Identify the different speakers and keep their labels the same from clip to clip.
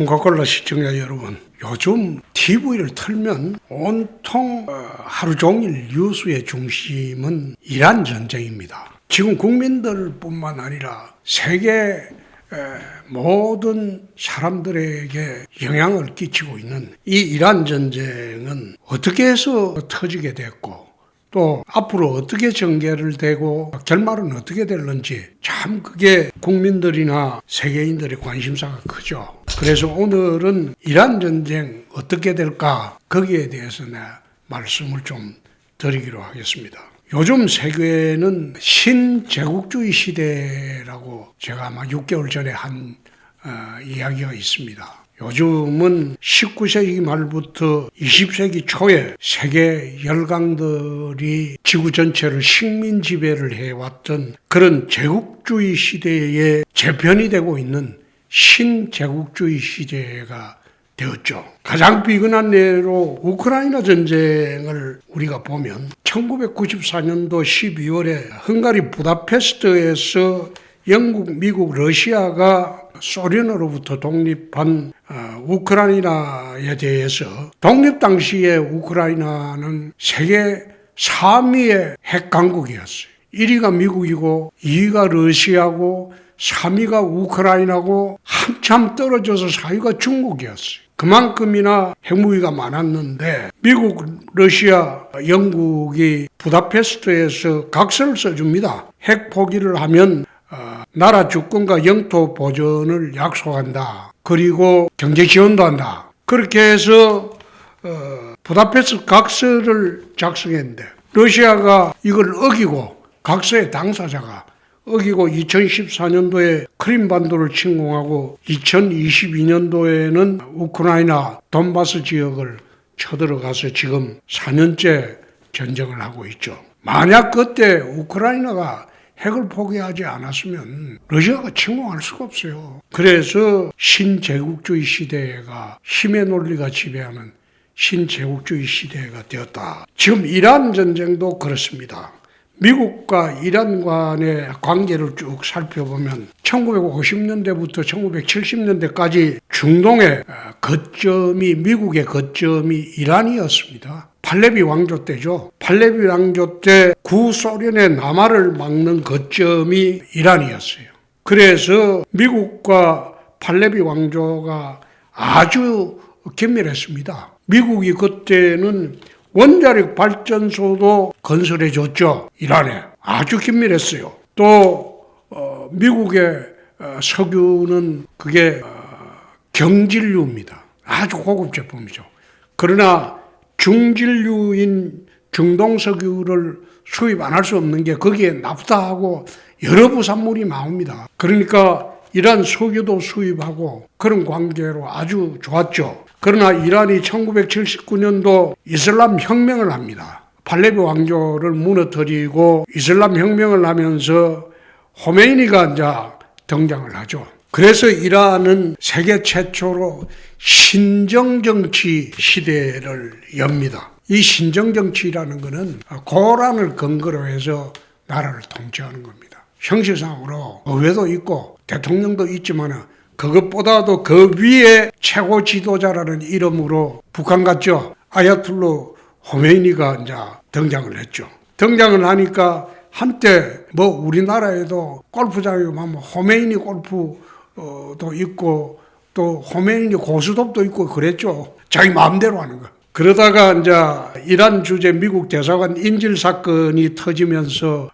Speaker 1: 콩카콜라 시청자 여러분, 요즘 TV를 틀면 온통 하루 종일 뉴스의 중심은 이란 전쟁입니다. 지금 국민들뿐만 아니라 세계 모든 사람들에게 영향을 끼치고 있는 이 이란 전쟁은 어떻게 해서 터지게 됐고 또 앞으로 어떻게 전개를 되고 결말은 어떻게 될는지 참 그게 국민들이나 세계인들의 관심사가 크죠. 그래서 오늘은 이란 전쟁 어떻게 될까 거기에 대해서 말씀을 좀 드리기로 하겠습니다. 요즘 세계는 신제국주의 시대라고 제가 아마 6개월 전에 한 이야기가 있습니다. 요즘은 19세기 말부터 20세기 초에 세계 열강들이 지구 전체를 식민 지배를 해왔던 그런 제국주의 시대의 재편이 되고 있는 신제국주의 시대가 되었죠. 가장 비근한 예로 우크라이나 전쟁을 우리가 보면 1994년도 12월에 헝가리 부다페스트에서 영국, 미국, 러시아가 소련으로부터 독립한 우크라이나에 대해서 독립 당시에 우크라이나는 세계 3위의 핵강국이었어요. 1위가 미국이고 2위가 러시아고 3위가 우크라이나고 한참 떨어져서 4위가 중국이었어요. 그만큼이나 핵무기가 많았는데 미국, 러시아, 영국이 부다페스트에서 각서를 써줍니다. 핵 포기를 하면 나라 주권과 영토 보전을 약속한다. 그리고 경제 지원도 한다. 그렇게 해서 부다페스트 각서를 작성했는데 러시아가 이걸 어기고 각서의 당사자가 어기고 2014년도에 크림반도를 침공하고 2022년도에는 우크라이나 돈바스 지역을 쳐들어가서 지금 4년째 전쟁을 하고 있죠. 만약 그때 우크라이나가 핵을 포기하지 않았으면 러시아가 침공할 수가 없어요. 그래서 신제국주의 시대가 힘의 논리가 지배하는 신제국주의 시대가 되었다. 지금 이란 전쟁도 그렇습니다. 미국과 이란 간의 관계를 쭉 살펴보면 1950년대부터 1970년대까지 중동의 거점이 미국의 거점이 이란이었습니다. 팔레비 왕조 때죠. 팔레비 왕조 때 구소련의 남하를 막는 거점이 이란이었어요. 그래서 미국과 팔레비 왕조가 아주 긴밀했습니다. 미국이 그때는 원자력 발전소도 건설해 줬죠. 이란에. 아주 긴밀했어요. 또 미국의 석유는 그게 경질유입니다. 아주 고급 제품이죠. 그러나 중질유인 중동석유를 수입 안 할 수 없는 게 거기에 나프타하고 여러 부산물이 나옵니다. 그러니까 이란 석유도 수입하고 그런 관계로 아주 좋았죠. 그러나 이란이 1979년도 이슬람 혁명을 합니다. 팔레비 왕조를 무너뜨리고 이슬람 혁명을 하면서 호메이니가 이제 등장을 하죠. 그래서 이란은 세계 최초로 신정정치 시대를 엽니다. 이 신정정치라는 것은 고란을 근거로 해서 나라를 통치하는 겁니다. 형식상으로 의회도 있고 대통령도 있지만 그것보다도 그 위에 최고 지도자라는 이름으로 북한 같죠. 아야툴로 호메이니가 이제 등장을 했죠. 등장을 하니까 한때 우리나라에도 골프장에 가면 호메이니 골프도 있고 또 호메이니 고수톱도 있고 그랬죠. 자기 마음대로 하는 거. 그러다가 이제 이란 주재 미국 대사관 인질 사건이 터지면서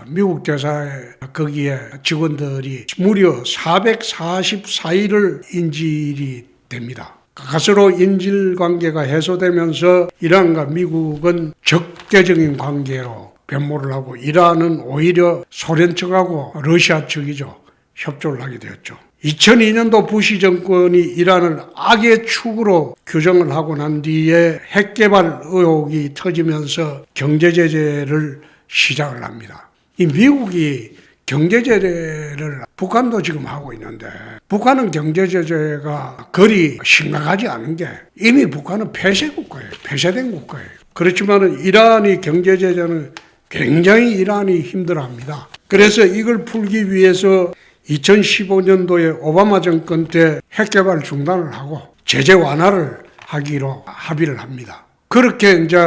Speaker 1: 미국 대사에 거기에 직원들이 무려 444일을 인질이 됩니다. 가스로 인질 관계가 해소되면서 이란과 미국은 적대적인 관계로 변모를 하고 이란은 오히려 소련 측하고 러시아 측이죠. 협조를 하게 되었죠. 2002년도 부시 정권이 이란을 악의 축으로 규정을 하고 난 뒤에 핵개발 의혹이 터지면서 경제제재를 시작을 합니다. 이 미국이 경제제재를 북한도 지금 하고 있는데 북한은 경제제재가 그리 심각하지 않은 게 이미 북한은 폐쇄국가예요. 폐쇄된 국가예요. 그렇지만 이란이 경제제재는 굉장히 이란이 힘들어합니다. 그래서 이걸 풀기 위해서 2015년도에 오바마 정권 때 핵개발 중단을 하고 제재 완화를 하기로 합의를 합니다. 그렇게 이제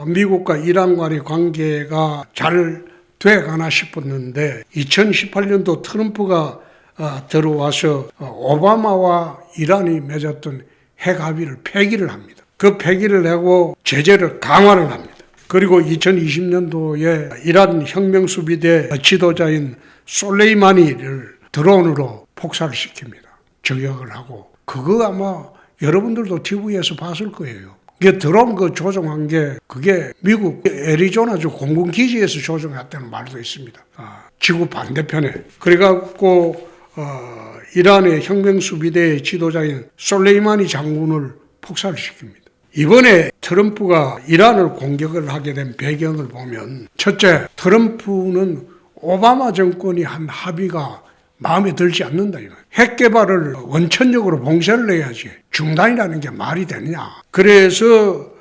Speaker 1: 미국과 이란 간의 관계가 잘 돼가나 싶었는데 2018년도 트럼프가 들어와서 오바마와 이란이 맺었던 핵 합의를 폐기를 합니다. 그 폐기를 하고 제재를 강화를 합니다. 그리고 2020년도에 이란 혁명수비대 지도자인 솔레이마니를 드론으로 폭사를 시킵니다. 저격을 하고. 그거 아마 여러분들도 TV에서 봤을 거예요. 이게 드론 조종한 게 그게 미국 애리조나주 공군기지에서 조종했다는 말도 있습니다. 지구 반대편에. 그래갖고 이란의 혁명수비대의 지도자인 솔레이마니 장군을 폭사를 시킵니다. 이번에 트럼프가 이란을 공격을 하게 된 배경을 보면 첫째, 트럼프는 오바마 정권이 한 합의가 마음에 들지 않는다. 핵 개발을 원천적으로 봉쇄를 해야지 중단이라는 게 말이 되느냐. 그래서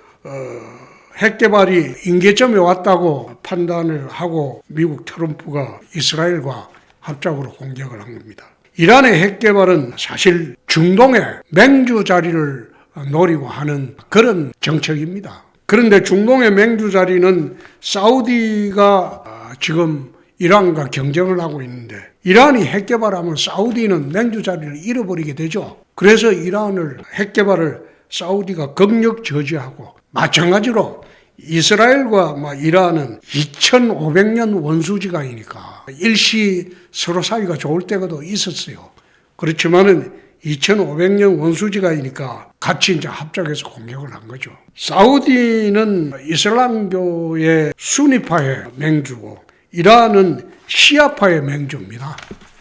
Speaker 1: 핵 개발이 임계점에 왔다고 판단을 하고 미국 트럼프가 이스라엘과 합작으로 공격을 한 겁니다. 이란의 핵 개발은 사실 중동의 맹주 자리를 노리고 하는 그런 정책입니다. 그런데 중동의 맹주 자리는 사우디가 지금 이란과 경쟁을 하고 있는데 이란이 핵 개발하면 사우디는 맹주 자리를 잃어버리게 되죠. 그래서 이란을 핵 개발을 사우디가 극력 저지하고 마찬가지로 이스라엘과 이란은 2500년 원수지간이니까 일시 서로 사이가 좋을 때가도 있었어요. 그렇지만은 2500년 원수지간이니까 같이 이제 합작해서 공격을 한 거죠. 사우디는 이슬람교의 수니파의 맹주고 이란은 시아파의 맹주입니다.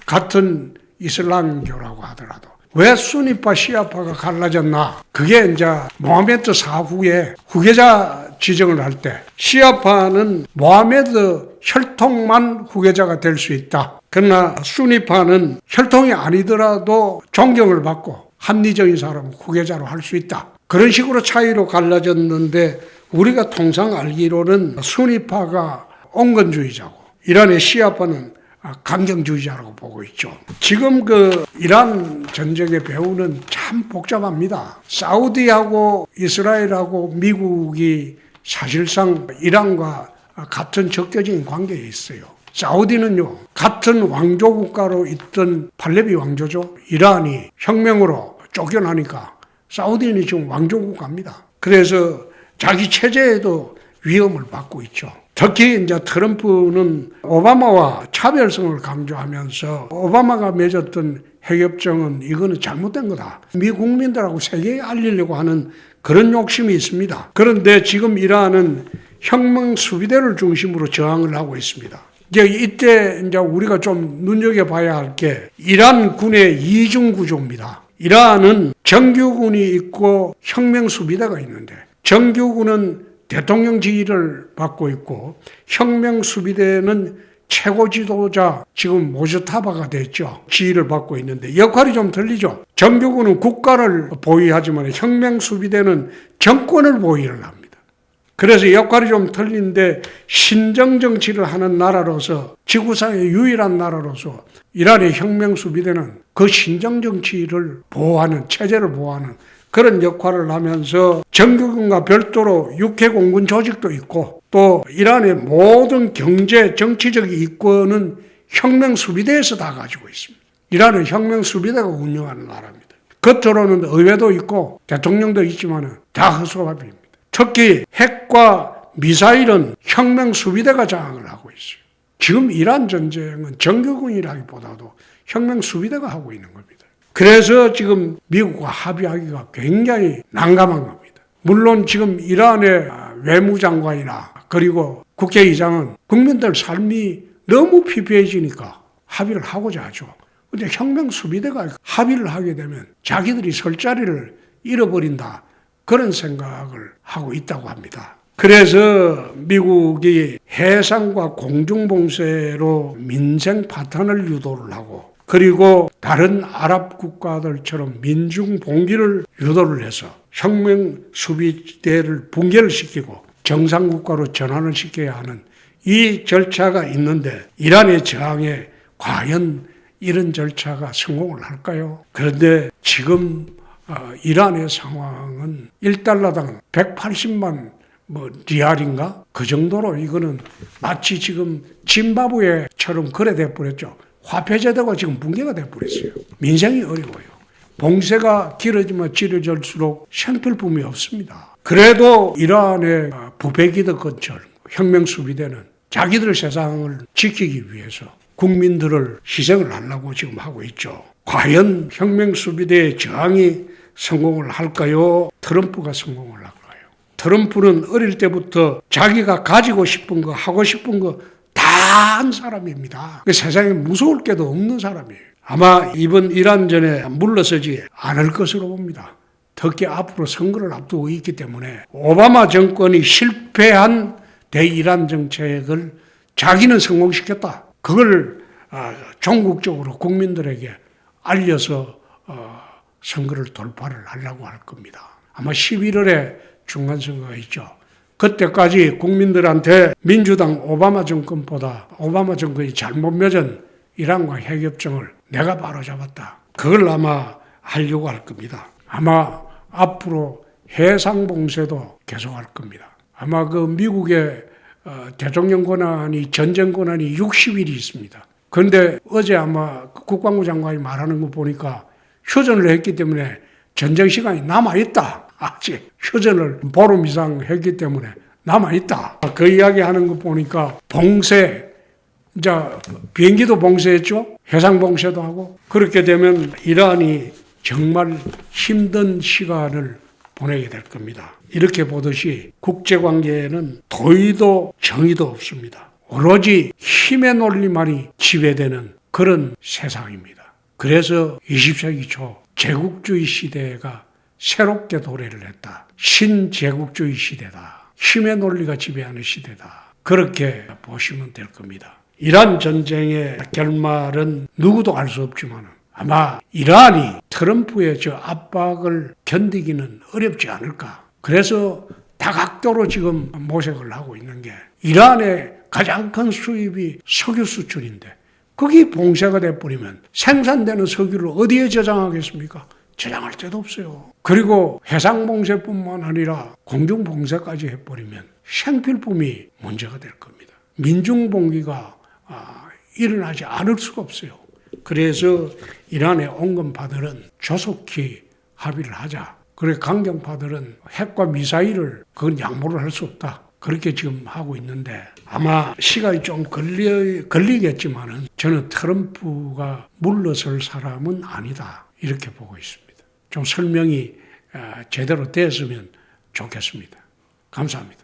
Speaker 1: 같은 이슬람교라고 하더라도. 왜 수니파 시아파가 갈라졌나? 그게 이제 모하메드 사후에 후계자 지정을 할 때 시아파는 모하메드 혈통만 후계자가 될 수 있다. 그러나 수니파는 혈통이 아니더라도 존경을 받고 합리적인 사람은 후계자로 할 수 있다. 그런 식으로 차이로 갈라졌는데 우리가 통상 알기로는 수니파가 온건주의자고 이란의 시아파는 강경주의자라고 보고 있죠. 지금 이란 전쟁의 배후는 참 복잡합니다. 사우디하고 이스라엘하고 미국이 사실상 이란과 같은 적대적인 관계에 있어요. 사우디는요, 같은 왕조 국가로 있던 팔레비 왕조죠. 이란이 혁명으로 쫓겨나니까 사우디는 지금 왕조 국가입니다. 그래서 자기 체제에도 위험을 받고 있죠. 특히 이제 트럼프는 오바마와 차별성을 강조하면서 오바마가 맺었던 핵협정은 이거는 잘못된 거다. 미 국민들하고 세계에 알리려고 하는 그런 욕심이 있습니다. 그런데 지금 이란은 혁명 수비대를 중심으로 저항을 하고 있습니다. 이때 이제 우리가 좀 눈여겨봐야 할 게 이란 군의 이중 구조입니다. 이란은 정규군이 있고 혁명 수비대가 있는데 정규군은 대통령 지휘를 받고 있고 혁명 수비대는 최고 지도자 지금 모즈타바가 됐죠. 지휘를 받고 있는데 역할이 좀 틀리죠. 정규군은 국가를 보위하지만 혁명 수비대는 정권을 보위를 합니다. 그래서 역할이 좀 틀린데 신정 정치를 하는 나라로서 지구상의 유일한 나라로서 이란의 혁명 수비대는 그 신정 정치를 보호하는 체제를 보호하는 그런 역할을 하면서 정규군과 별도로 육해공군 조직도 있고 또 이란의 모든 경제, 정치적 이권은 혁명수비대에서 다 가지고 있습니다. 이란은 혁명수비대가 운영하는 나라입니다. 겉으로는 의회도 있고 대통령도 있지만 다 허수아비입니다. 특히 핵과 미사일은 혁명수비대가 장악을 하고 있어요. 지금 이란 전쟁은 정규군이라기보다도 혁명수비대가 하고 있는 겁니다. 그래서 지금 미국과 합의하기가 굉장히 난감한 겁니다. 물론 지금 이란의 외무장관이나 그리고 국회의장은 국민들 삶이 너무 피폐해지니까 합의를 하고자 하죠. 그런데 혁명수비대가 합의를 하게 되면 자기들이 설 자리를 잃어버린다. 그런 생각을 하고 있다고 합니다. 그래서 미국이 해상과 공중봉쇄로 민생 파탄을 유도를 하고 그리고 다른 아랍 국가들처럼 민중 봉기를 유도를 해서 혁명 수비대를 붕괴를 시키고 정상국가로 전환을 시켜야 하는 이 절차가 있는데 이란의 저항에 과연 이런 절차가 성공을 할까요? 그런데 지금 이란의 상황은 1달러당 180만 리알인가? 그 정도로 이거는 마치 지금 짐바브웨처럼 그래 돼버렸죠. 화폐제도가 지금 붕괴가 돼버렸어요. 민생이 어려워요. 봉쇄가 길어지면 길어질수록 생필품이 없습니다. 그래도 이란의 부패기득 건설, 혁명수비대는 자기들 세상을 지키기 위해서 국민들을 희생을 하려고 지금 하고 있죠. 과연 혁명수비대의 저항이 성공을 할까요? 트럼프가 성공을 할까요? 트럼프는 어릴 때부터 자기가 가지고 싶은 거, 하고 싶은 거 다 한 사람입니다. 세상에 무서울 게도 없는 사람이에요. 아마 이번 이란전에 물러서지 않을 것으로 봅니다. 특히 앞으로 선거를 앞두고 있기 때문에 오바마 정권이 실패한 대이란 정책을 자기는 성공시켰다. 그걸 전국적으로 국민들에게 알려서 선거를 돌파를 하려고 할 겁니다. 아마 11월에 중간선거가 있죠. 그때까지 국민들한테 민주당 오바마 정권보다 오바마 정권이 잘못 맺은 이란과 핵협정을 내가 바로잡았다. 그걸 아마 하려고 할 겁니다. 아마 앞으로 해상봉쇄도 계속할 겁니다. 아마 그 미국의 대통령 권한이 전쟁 권한이 60일이 있습니다. 그런데 어제 아마 국방부 장관이 말하는 거 보니까 휴전을 했기 때문에 전쟁 시간이 남아있다. 아직 휴전을 보름 이상 했기 때문에 남아있다. 그 이야기하는 거 보니까 봉쇄, 이제 비행기도 봉쇄했죠. 해상 봉쇄도 하고. 그렇게 되면 이란이 정말 힘든 시간을 보내게 될 겁니다. 이렇게 보듯이 국제관계에는 도의도 정의도 없습니다. 오로지 힘의 논리만이 지배되는 그런 세상입니다. 그래서 20세기 초 제국주의 시대가 새롭게 도래를 했다. 신제국주의 시대다. 힘의 논리가 지배하는 시대다. 그렇게 보시면 될 겁니다. 이란 전쟁의 결말은 누구도 알 수 없지만 아마 이란이 트럼프의 저 압박을 견디기는 어렵지 않을까. 그래서 다각도로 지금 모색을 하고 있는 게 이란의 가장 큰 수입이 석유 수출인데 거기 봉쇄가 돼버리면 생산되는 석유를 어디에 저장하겠습니까? 저장할 데도 없어요. 그리고 해상봉쇄뿐만 아니라 공중봉쇄까지 해버리면 생필품이 문제가 될 겁니다. 민중봉기가 일어나지 않을 수가 없어요. 그래서 이란의 온건파들은 조속히 합의를 하자. 그리고 강경파들은 핵과 미사일을 그건 양보를 할 수 없다. 그렇게 지금 하고 있는데 아마 시간이 좀 걸리겠지만은 저는 트럼프가 물러설 사람은 아니다. 이렇게 보고 있습니다. 좀 설명이 제대로 됐으면 좋겠습니다. 감사합니다.